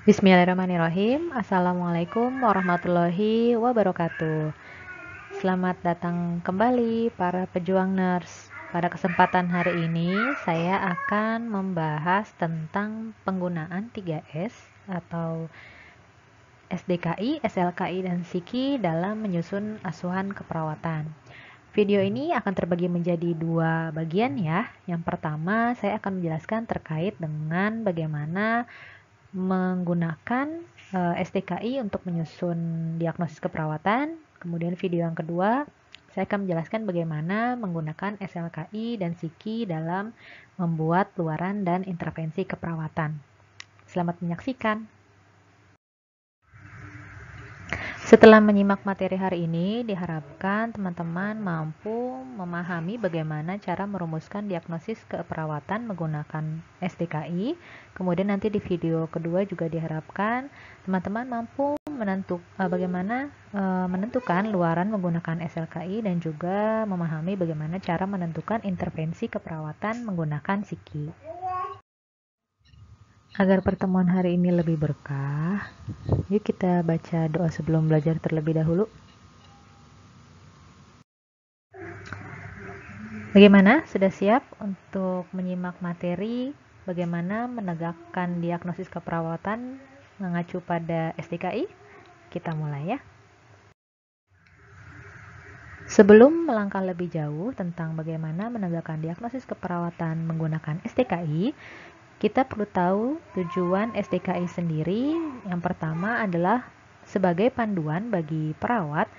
Bismillahirrahmanirrahim. Assalamualaikum warahmatullahi wabarakatuh. Selamat datang kembali para pejuang nurse. Pada kesempatan hari ini saya akan membahas tentang penggunaan 3S atau SDKI, SLKI, dan SIKI dalam menyusun asuhan keperawatan. Video ini akan terbagi menjadi dua bagian ya. Yang pertama saya akan menjelaskan terkait dengan bagaimana menggunakan STKI untuk menyusun diagnosis keperawatan. Kemudian video yang kedua, saya akan menjelaskan bagaimana menggunakan SLKI dan SIKI dalam membuat luaran dan intervensi keperawatan. Selamat menyaksikan. Setelah menyimak materi hari ini, diharapkan teman-teman mampu memahami bagaimana cara merumuskan diagnosis keperawatan menggunakan STKI. Kemudian nanti di video kedua juga diharapkan teman-teman mampu bagaimana menentukan luaran menggunakan SLKI dan juga memahami bagaimana cara menentukan intervensi keperawatan menggunakan SIKI. Agar pertemuan hari ini lebih berkah, yuk kita baca doa sebelum belajar terlebih dahulu. Bagaimana? Sudah siap untuk menyimak materi bagaimana menegakkan diagnosis keperawatan mengacu pada STKI? Kita mulai ya. Sebelum melangkah lebih jauh tentang bagaimana menegakkan diagnosis keperawatan menggunakan STKI, kita perlu tahu tujuan STKI sendiri. Yang pertama adalah sebagai panduan bagi perawat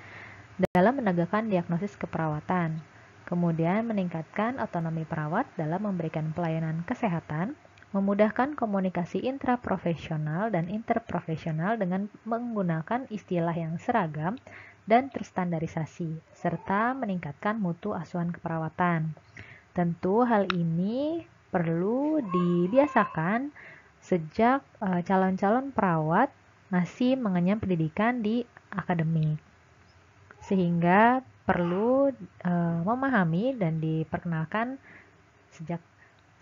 dalam menegakkan diagnosis keperawatan. Kemudian meningkatkan otonomi perawat dalam memberikan pelayanan kesehatan, memudahkan komunikasi intraprofesional dan interprofesional dengan menggunakan istilah yang seragam dan terstandarisasi, serta meningkatkan mutu asuhan keperawatan. Tentu hal ini perlu dibiasakan sejak calon-calon perawat masih mengenyam pendidikan di akademik, sehingga perlu memahami dan diperkenalkan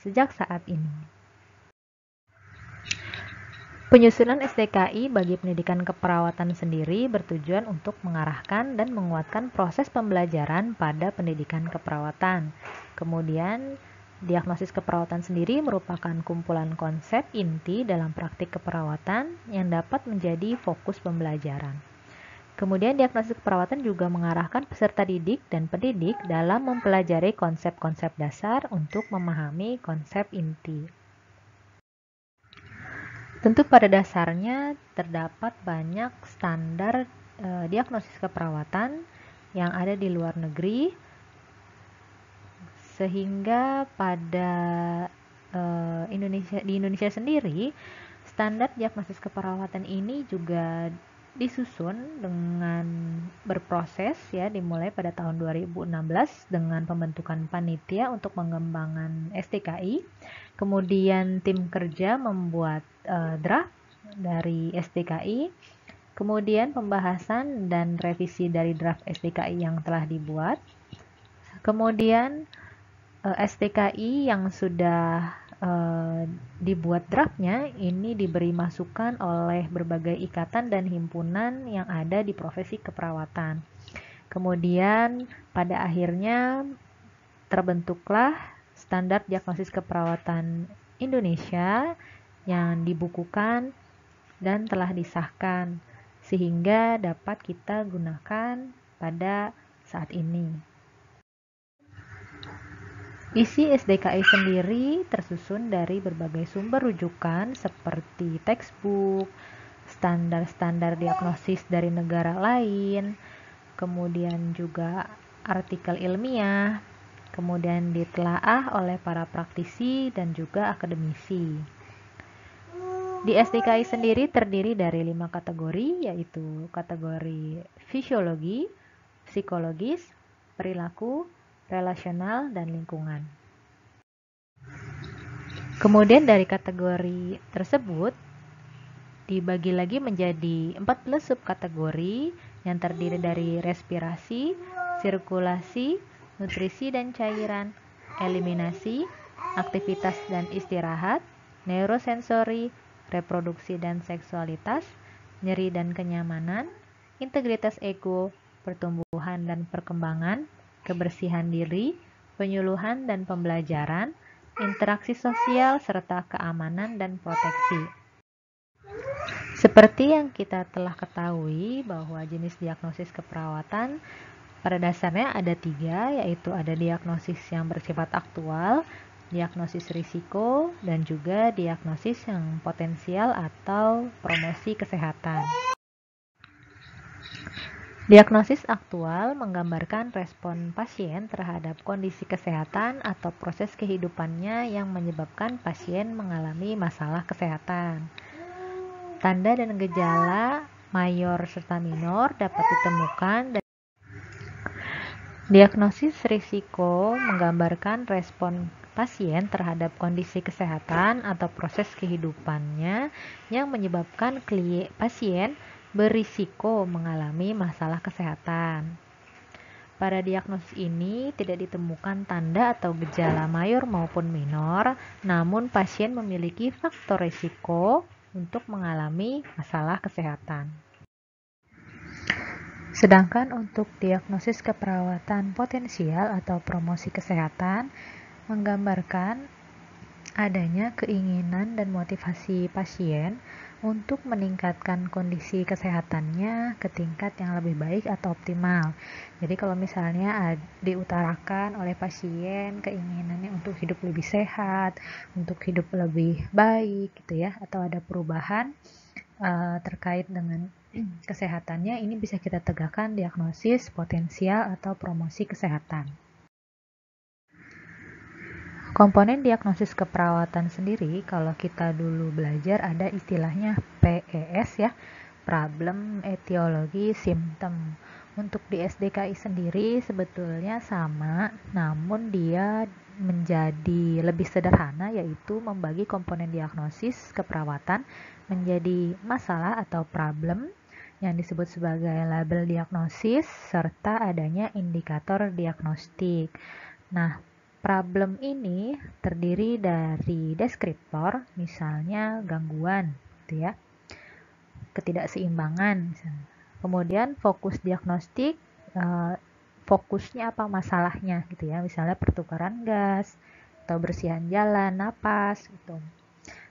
sejak saat ini. Penyusunan STKI bagi pendidikan keperawatan sendiri bertujuan untuk mengarahkan dan menguatkan proses pembelajaran pada pendidikan keperawatan. Kemudian, diagnosis keperawatan sendiri merupakan kumpulan konsep inti dalam praktik keperawatan yang dapat menjadi fokus pembelajaran. Kemudian, diagnosis keperawatan juga mengarahkan peserta didik dan pendidik dalam mempelajari konsep-konsep dasar untuk memahami konsep inti. Tentu pada dasarnya terdapat banyak standar diagnosis keperawatan yang ada di luar negeri, sehingga pada di Indonesia sendiri standar diagnosis keperawatan ini juga disusun dengan berproses ya, dimulai pada tahun 2016 dengan pembentukan panitia untuk pengembangan STKI. Kemudian tim kerja membuat draft dari STKI. Kemudian pembahasan dan revisi dari draft STKI yang telah dibuat. Kemudian STKI yang sudah dibuat draftnya ini diberi masukan oleh berbagai ikatan dan himpunan yang ada di profesi keperawatan. Kemudian pada akhirnya terbentuklah standar diagnosis keperawatan Indonesia yang dibukukan dan telah disahkan sehingga dapat kita gunakan pada saat ini. Isi SDKI sendiri tersusun dari berbagai sumber rujukan seperti textbook, standar-standar diagnosis dari negara lain, kemudian juga artikel ilmiah, kemudian ditelaah oleh para praktisi dan juga akademisi. Di SDKI sendiri terdiri dari 5 kategori, yaitu kategori fisiologi, psikologis, perilaku, relasional, dan lingkungan. Kemudian dari kategori tersebut dibagi lagi menjadi 14 subkategori yang terdiri dari respirasi, sirkulasi, nutrisi dan cairan, eliminasi, aktivitas dan istirahat, neurosensori, reproduksi dan seksualitas, nyeri dan kenyamanan, integritas ego, pertumbuhan dan perkembangan, kebersihan diri, penyuluhan dan pembelajaran, interaksi sosial, serta keamanan dan proteksi. Seperti yang kita telah ketahui bahwa jenis diagnosis keperawatan pada dasarnya ada 3, yaitu ada diagnosis yang bersifat aktual, diagnosis risiko, dan juga diagnosis yang potensial atau promosi kesehatan. Diagnosis aktual menggambarkan respon pasien terhadap kondisi kesehatan atau proses kehidupannya yang menyebabkan pasien mengalami masalah kesehatan. Tanda dan gejala mayor serta minor dapat ditemukan dan diagnosis risiko menggambarkan respon pasien terhadap kondisi kesehatan atau proses kehidupannya yang menyebabkan pasien berisiko mengalami masalah kesehatan. Pada diagnosis ini tidak ditemukan tanda atau gejala mayor maupun minor, namun pasien memiliki faktor risiko untuk mengalami masalah kesehatan. Sedangkan untuk diagnosis keperawatan potensial atau promosi kesehatan menggambarkan adanya keinginan dan motivasi pasien untuk meningkatkan kondisi kesehatannya ke tingkat yang lebih baik atau optimal. Jadi kalau misalnya diutarakan oleh pasien keinginannya untuk hidup lebih sehat, untuk hidup lebih baik gitu ya, atau ada perubahan terkait dengan kesehatannya, ini bisa kita tegakkan diagnosis potensial atau promosi kesehatan. Komponen diagnosis keperawatan sendiri, kalau kita dulu belajar ada istilahnya PES ya, Problem, Etiologi, Symptom. Untuk di SDKI sendiri sebetulnya sama, namun dia menjadi lebih sederhana, yaitu membagi komponen diagnosis keperawatan menjadi masalah atau problem yang disebut sebagai label diagnosis serta adanya indikator diagnostik. Nah, problem ini terdiri dari deskriptor, misalnya gangguan, gitu ya, ketidakseimbangan. Misalnya. Kemudian fokus diagnostik, fokusnya apa masalahnya, gitu ya, misalnya pertukaran gas atau bersihan jalan, napas, gitu.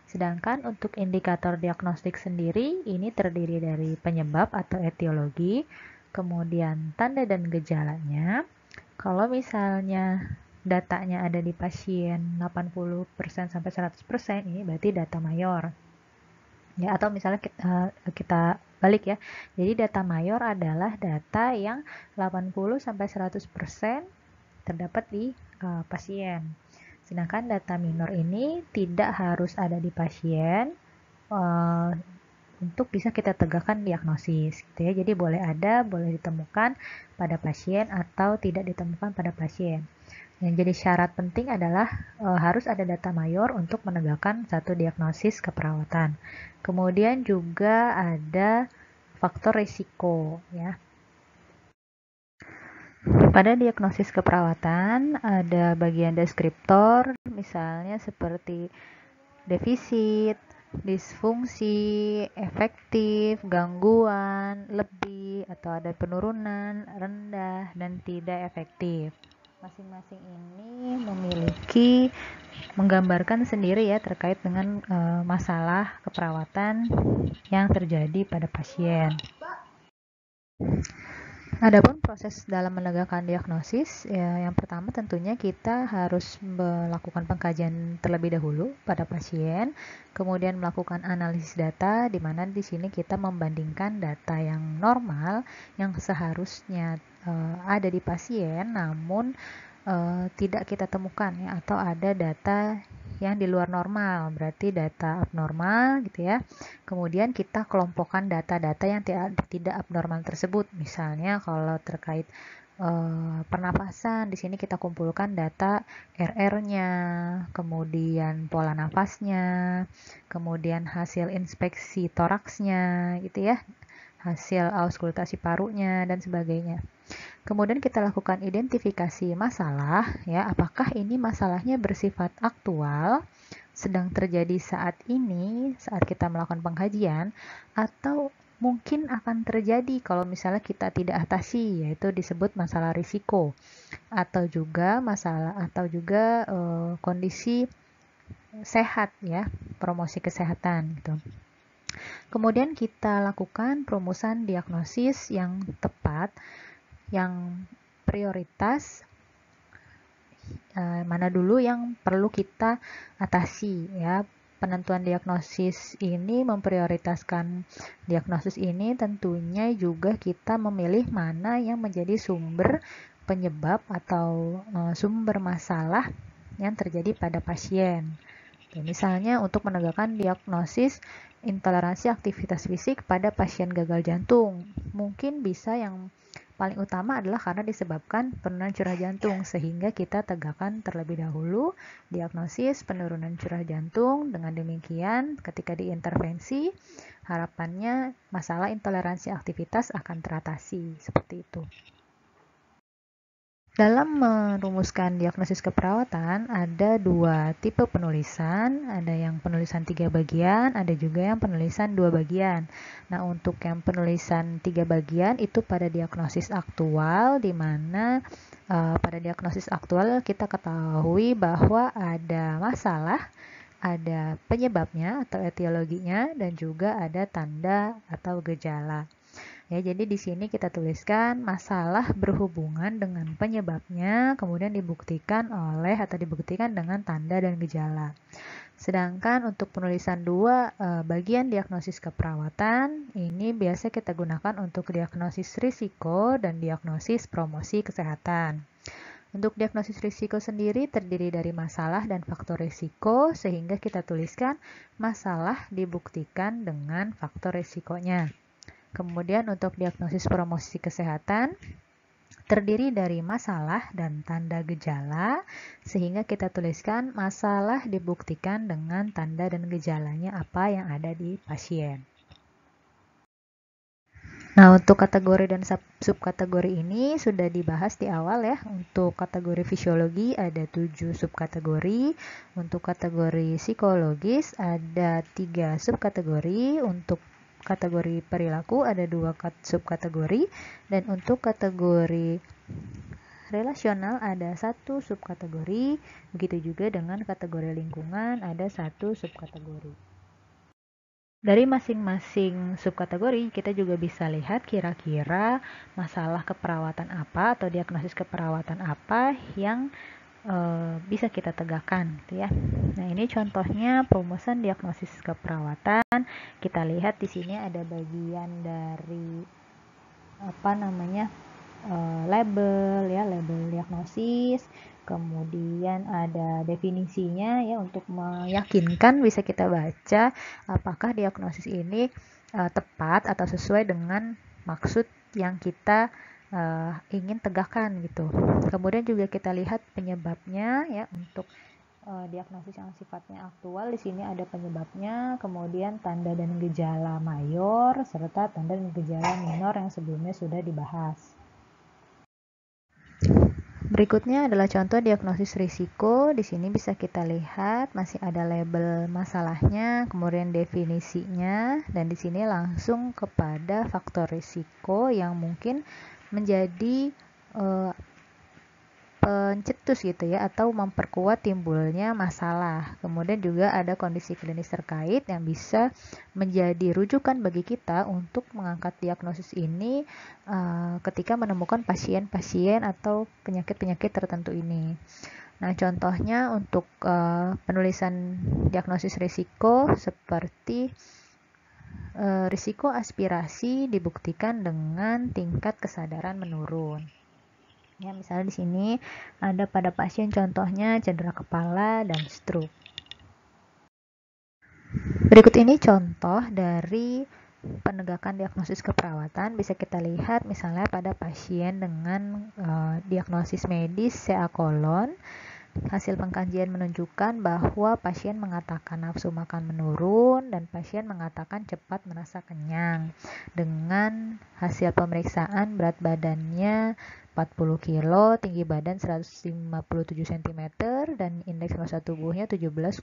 Sedangkan untuk indikator diagnostik sendiri, ini terdiri dari penyebab atau etiologi, kemudian tanda dan gejalanya. Kalau misalnya datanya ada di pasien 80% sampai 100%, ini berarti data mayor. Ya, atau misalnya kita balik ya. Jadi data mayor adalah data yang 80 sampai 100% terdapat di pasien. Sedangkan data minor ini tidak harus ada di pasien untuk bisa kita tegakkan diagnosis gitu ya. Jadi boleh ada, boleh ditemukan pada pasien atau tidak ditemukan pada pasien. Yang jadi syarat penting adalah harus ada data mayor untuk menegakkan satu diagnosis keperawatan. Kemudian juga ada faktor risiko ya. Pada diagnosis keperawatan ada bagian deskriptor, misalnya seperti defisit, disfungsi, efektif, gangguan, lebih, atau ada penurunan, rendah, dan tidak efektif. Masing-masing ini memiliki menggambarkan sendiri ya terkait dengan masalah keperawatan yang terjadi pada pasien. Adapun proses dalam menegakkan diagnosis, ya, yang pertama tentunya kita harus melakukan pengkajian terlebih dahulu pada pasien, kemudian melakukan analisis data, di mana di sini kita membandingkan data yang normal yang seharusnya ada di pasien, namun tidak kita temukan ya, atau ada data yang di luar normal, berarti data abnormal gitu ya. Kemudian kita kelompokkan data-data yang tidak abnormal tersebut. Misalnya kalau terkait pernapasan, di sini kita kumpulkan data RR-nya, kemudian pola nafasnya, kemudian hasil inspeksi toraksnya gitu ya, hasil auskultasi parunya dan sebagainya. Kemudian kita lakukan identifikasi masalah ya, apakah ini masalahnya bersifat aktual sedang terjadi saat ini, saat kita melakukan pengkajian, atau mungkin akan terjadi kalau misalnya kita tidak atasi, yaitu disebut masalah risiko, atau juga kondisi sehat ya, promosi kesehatan gitu. Kemudian kita lakukan perumusan diagnosis yang tepat, yang prioritas, mana dulu yang perlu kita atasi ya. Penentuan diagnosis ini memprioritaskan diagnosis ini, tentunya juga kita memilih mana yang menjadi sumber penyebab atau sumber masalah yang terjadi pada pasien. Misalnya untuk menegakkan diagnosis intoleransi aktivitas fisik pada pasien gagal jantung, mungkin bisa yang paling utama adalah karena disebabkan penurunan curah jantung, sehingga kita tegakkan terlebih dahulu diagnosis penurunan curah jantung. Dengan demikian, ketika diintervensi, harapannya masalah intoleransi aktivitas akan teratasi, seperti itu. Dalam merumuskan diagnosis keperawatan, ada dua tipe penulisan, ada yang penulisan 3 bagian, ada juga yang penulisan 2 bagian. Nah, untuk yang penulisan 3 bagian itu pada diagnosis aktual, di mana pada diagnosis aktual kita ketahui bahwa ada masalah, ada penyebabnya atau etiologinya, dan juga ada tanda atau gejala. Ya, jadi di sini kita tuliskan masalah berhubungan dengan penyebabnya, kemudian dibuktikan dengan tanda dan gejala. Sedangkan untuk penulisan 2 bagian diagnosis keperawatan, ini biasa kita gunakan untuk diagnosis risiko dan diagnosis promosi kesehatan. Untuk diagnosis risiko sendiri terdiri dari masalah dan faktor risiko, sehingga kita tuliskan masalah dibuktikan dengan faktor risikonya. Kemudian untuk diagnosis promosi kesehatan terdiri dari masalah dan tanda gejala, sehingga kita tuliskan masalah dibuktikan dengan tanda dan gejalanya apa yang ada di pasien. Nah, untuk kategori dan subkategori ini sudah dibahas di awal ya. Untuk kategori fisiologi ada 7 subkategori, untuk kategori psikologis ada 3 subkategori, untuk kategori perilaku ada 2 subkategori, dan untuk kategori relasional ada 1 subkategori, begitu juga dengan kategori lingkungan ada 1 subkategori. Dari masing-masing subkategori kita juga bisa lihat kira-kira masalah keperawatan apa atau diagnosis keperawatan apa yang bisa kita tegakkan gitu ya. Nah, ini contohnya perumusan diagnosis keperawatan. Kita lihat di sini ada bagian dari label ya, label diagnosis. Kemudian ada definisinya ya, untuk meyakinkan bisa kita baca apakah diagnosis ini tepat atau sesuai dengan maksud yang kita ingin tegakkan gitu. Kemudian juga kita lihat penyebabnya ya, untuk diagnosis yang sifatnya aktual di sini ada penyebabnya, kemudian tanda dan gejala mayor serta tanda dan gejala minor yang sebelumnya sudah dibahas. Berikutnya adalah contoh diagnosis risiko. Di sini bisa kita lihat masih ada label masalahnya, kemudian definisinya, dan di sini langsung kepada faktor risiko yang mungkin menjadi pencetus gitu ya, atau memperkuat timbulnya masalah. Kemudian juga ada kondisi klinis terkait yang bisa menjadi rujukan bagi kita untuk mengangkat diagnosis ini ketika menemukan pasien-pasien atau penyakit-penyakit tertentu ini. Nah, contohnya untuk penulisan diagnosis risiko seperti risiko aspirasi dibuktikan dengan tingkat kesadaran menurun. Ya, misalnya di sini ada pada pasien contohnya cedera kepala dan stroke. Berikut ini contoh dari penegakan diagnosis keperawatan. Bisa kita lihat misalnya pada pasien dengan diagnosis medis CA kolon. Hasil pengkajian menunjukkan bahwa pasien mengatakan nafsu makan menurun dan pasien mengatakan cepat merasa kenyang. Dengan hasil pemeriksaan berat badannya 40 kilo, tinggi badan 157 cm, dan indeks massa tubuhnya 17,09.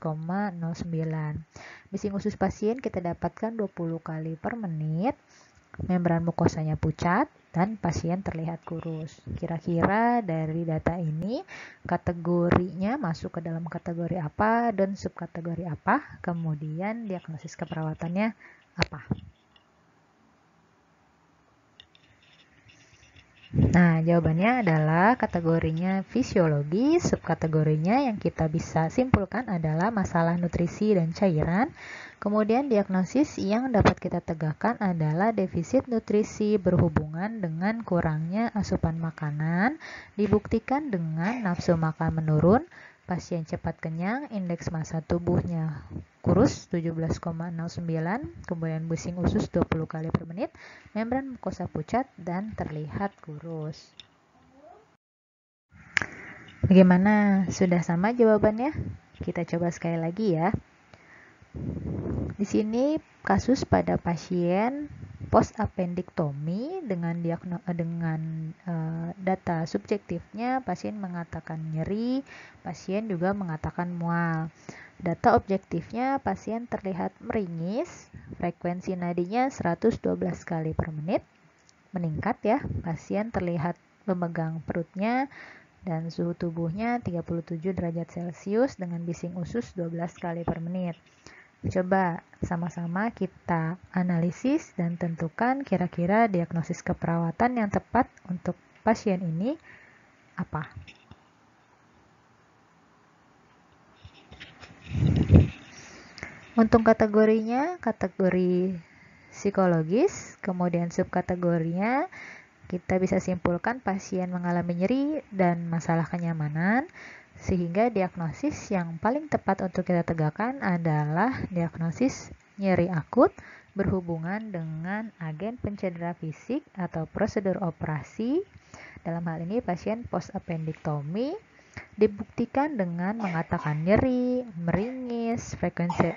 Bising usus pasien kita dapatkan 20 kali per menit. Membran mukosanya pucat dan pasien terlihat kurus. Kira-kira dari data ini kategorinya masuk ke dalam kategori apa dan subkategori apa? Kemudian diagnosis keperawatannya apa? Nah, jawabannya adalah kategorinya fisiologis, subkategorinya yang kita bisa simpulkan adalah masalah nutrisi dan cairan. Kemudian diagnosis yang dapat kita tegakkan adalah defisit nutrisi berhubungan dengan kurangnya asupan makanan, dibuktikan dengan nafsu makan menurun, pasien cepat kenyang, indeks massa tubuhnya kurus 17,09, kemudian bising usus 20 kali per menit, membran mukosa pucat dan terlihat kurus. Bagaimana? Sudah sama jawabannya? Kita coba sekali lagi ya. Di sini kasus pada pasien post appendiktomi dengan data subjektifnya pasien mengatakan nyeri, pasien juga mengatakan mual. Data objektifnya pasien terlihat meringis, frekuensi nadinya 112 kali per menit, meningkat ya. Pasien terlihat memegang perutnya dan suhu tubuhnya 37 derajat Celcius dengan bising usus 12 kali per menit. Coba sama-sama kita analisis dan tentukan kira-kira diagnosis keperawatan yang tepat untuk pasien ini apa. Untuk kategorinya, kategori psikologis, kemudian subkategorinya kita bisa simpulkan pasien mengalami nyeri dan masalah kenyamanan, sehingga diagnosis yang paling tepat untuk kita tegakkan adalah diagnosis nyeri akut berhubungan dengan agen pencedera fisik atau prosedur operasi. Dalam hal ini pasien post appendiktomi dibuktikan dengan mengatakan nyeri, meringis,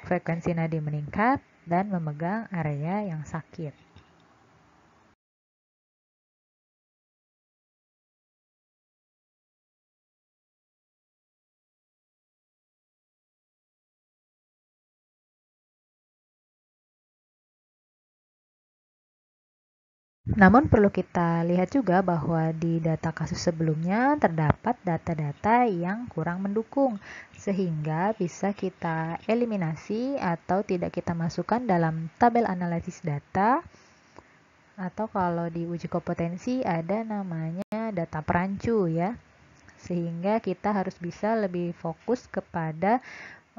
frekuensi nadi meningkat, dan memegang area yang sakit. Namun perlu kita lihat juga bahwa di data kasus sebelumnya terdapat data-data yang kurang mendukung, sehingga bisa kita eliminasi atau tidak kita masukkan dalam tabel analisis data, atau kalau di uji kompetensi ada namanya data perancu ya, sehingga kita harus bisa lebih fokus kepada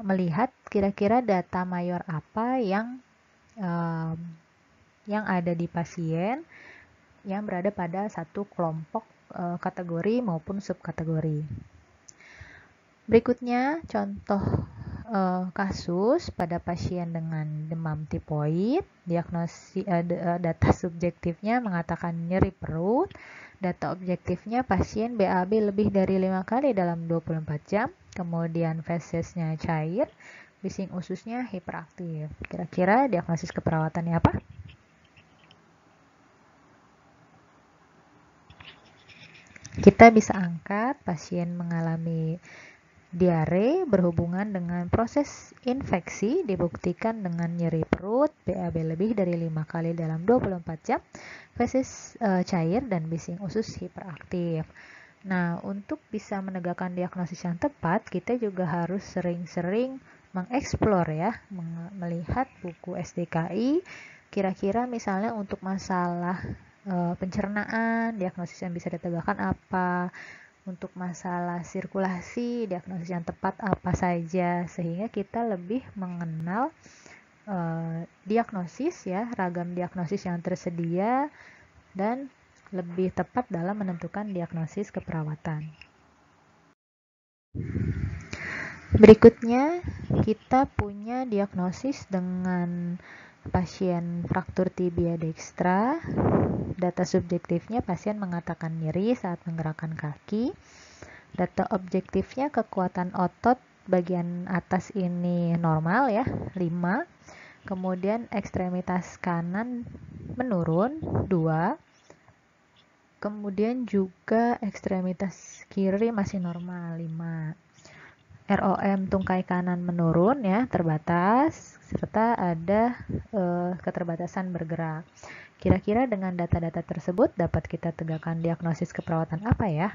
melihat kira-kira data mayor apa yang ada di pasien yang berada pada satu kelompok kategori maupun subkategori. Berikutnya contoh kasus pada pasien dengan demam tipoid. Data subjektifnya mengatakan nyeri perut. Data objektifnya pasien BAB lebih dari 5 kali dalam 24 jam. Kemudian fesesnya cair, bising ususnya hiperaktif. Kira-kira diagnosis keperawatannya apa? Kita bisa angkat pasien mengalami diare berhubungan dengan proses infeksi, dibuktikan dengan nyeri perut, BAB lebih dari 5 kali dalam 24 jam, feses cair, dan bising usus hiperaktif. Nah, untuk bisa menegakkan diagnosis yang tepat, kita juga harus sering-sering mengeksplor ya, melihat buku SDKI, kira-kira misalnya untuk masalah pencernaan, diagnosis yang bisa ditegakkan apa, untuk masalah sirkulasi, diagnosis yang tepat apa saja, sehingga kita lebih mengenal diagnosis ya, ragam diagnosis yang tersedia, dan lebih tepat dalam menentukan diagnosis keperawatan. Berikutnya, kita punya diagnosis dengan pasien fraktur tibia dextra. Data subjektifnya pasien mengatakan nyeri saat menggerakkan kaki. Data objektifnya kekuatan otot bagian atas ini normal ya, 5. Kemudian ekstremitas kanan menurun, 2. Kemudian juga ekstremitas kiri masih normal, 5. ROM tungkai kanan menurun ya, terbatas, serta ada keterbatasan bergerak. Kira-kira dengan data-data tersebut dapat kita tegakkan diagnosis keperawatan apa ya?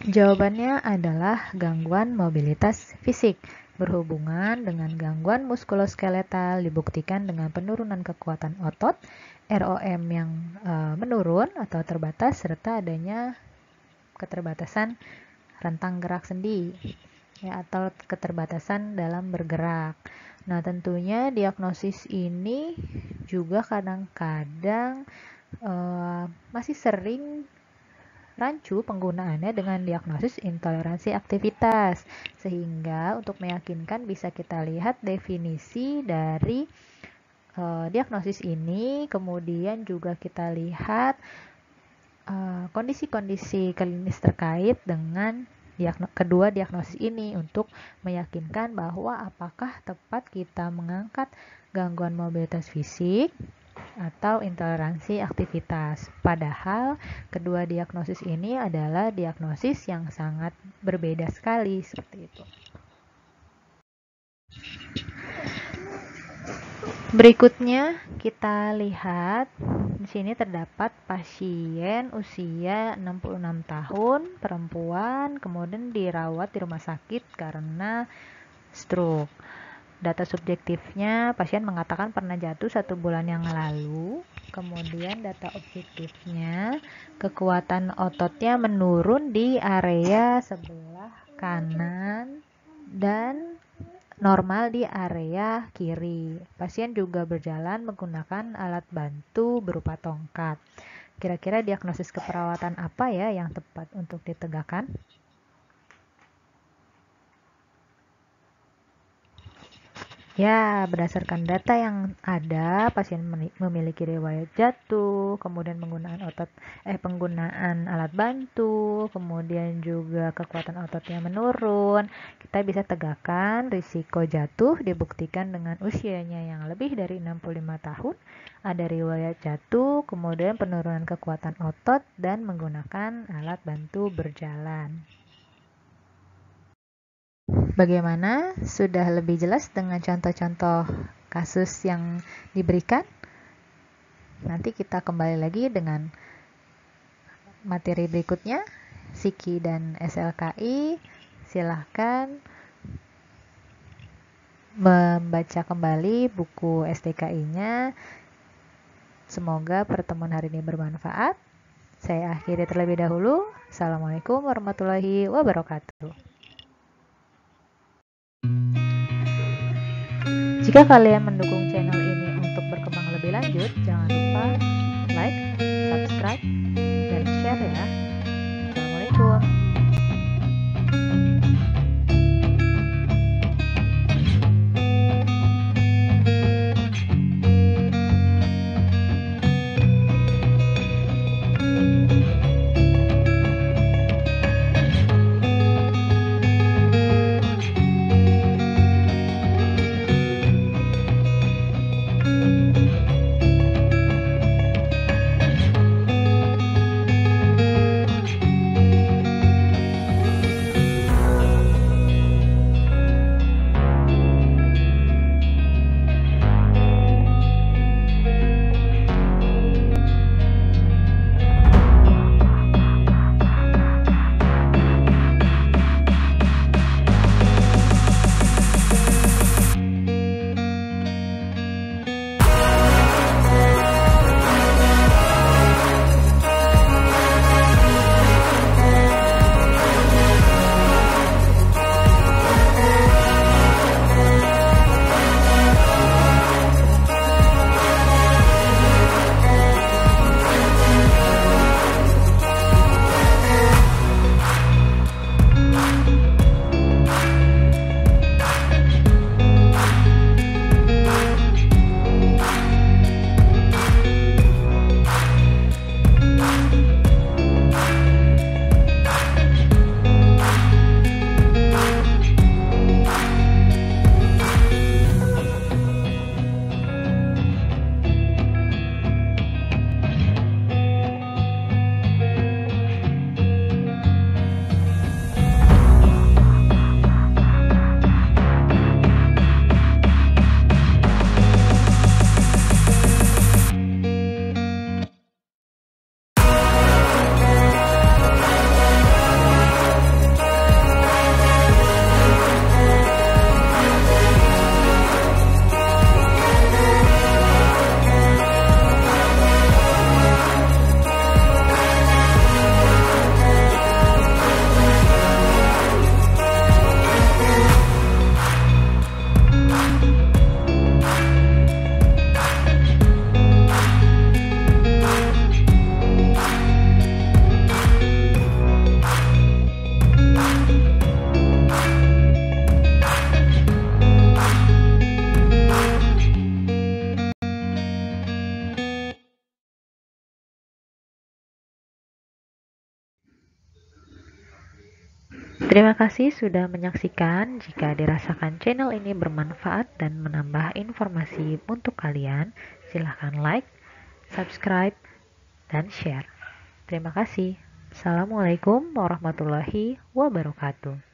Jawabannya adalah gangguan mobilitas fisik. Berhubungan dengan gangguan muskuloskeletal dibuktikan dengan penurunan kekuatan otot, ROM yang menurun atau terbatas, serta adanya keterbatasan rentang gerak sendi ya, atau keterbatasan dalam bergerak. Nah, tentunya diagnosis ini juga kadang-kadang masih sering rancu penggunaannya dengan diagnosis intoleransi aktivitas, sehingga untuk meyakinkan bisa kita lihat definisi dari diagnosis ini, kemudian juga kita lihat kondisi-kondisi klinis terkait dengan kedua diagnosis ini untuk meyakinkan bahwa apakah tepat kita mengangkat gangguan mobilitas fisik atau intoleransi aktivitas. Padahal kedua diagnosis ini adalah diagnosis yang sangat berbeda sekali, seperti itu. Berikutnya kita lihat di sini terdapat pasien usia 66 tahun, perempuan, kemudian dirawat di rumah sakit karena stroke. Data subjektifnya, pasien mengatakan pernah jatuh 1 bulan yang lalu. Kemudian data objektifnya, kekuatan ototnya menurun di area sebelah kanan dan normal di area kiri. Pasien juga berjalan menggunakan alat bantu berupa tongkat. Kira-kira diagnosis keperawatan apa ya yang tepat untuk ditegakkan? Ya, berdasarkan data yang ada, pasien memiliki riwayat jatuh, kemudian penggunaan alat bantu, kemudian juga kekuatan ototnya menurun. Kita bisa tegakkan risiko jatuh dibuktikan dengan usianya yang lebih dari 65 tahun, ada riwayat jatuh, kemudian penurunan kekuatan otot dan menggunakan alat bantu berjalan. Bagaimana? Sudah lebih jelas dengan contoh-contoh kasus yang diberikan? Nanti kita kembali lagi dengan materi berikutnya, Psiki dan SLKI. Silahkan membaca kembali buku STKI-nya. Semoga pertemuan hari ini bermanfaat. Saya akhiri terlebih dahulu. Assalamualaikum warahmatullahi wabarakatuh. Jika kalian mendukung channel ini untuk berkembang lebih lanjut, jangan lupa like, subscribe, dan share ya. Assalamualaikum. Terima kasih sudah menyaksikan. Jika dirasakan channel ini bermanfaat dan menambah informasi untuk kalian, silahkan like, subscribe, dan share. Terima kasih. Assalamualaikum warahmatullahi wabarakatuh.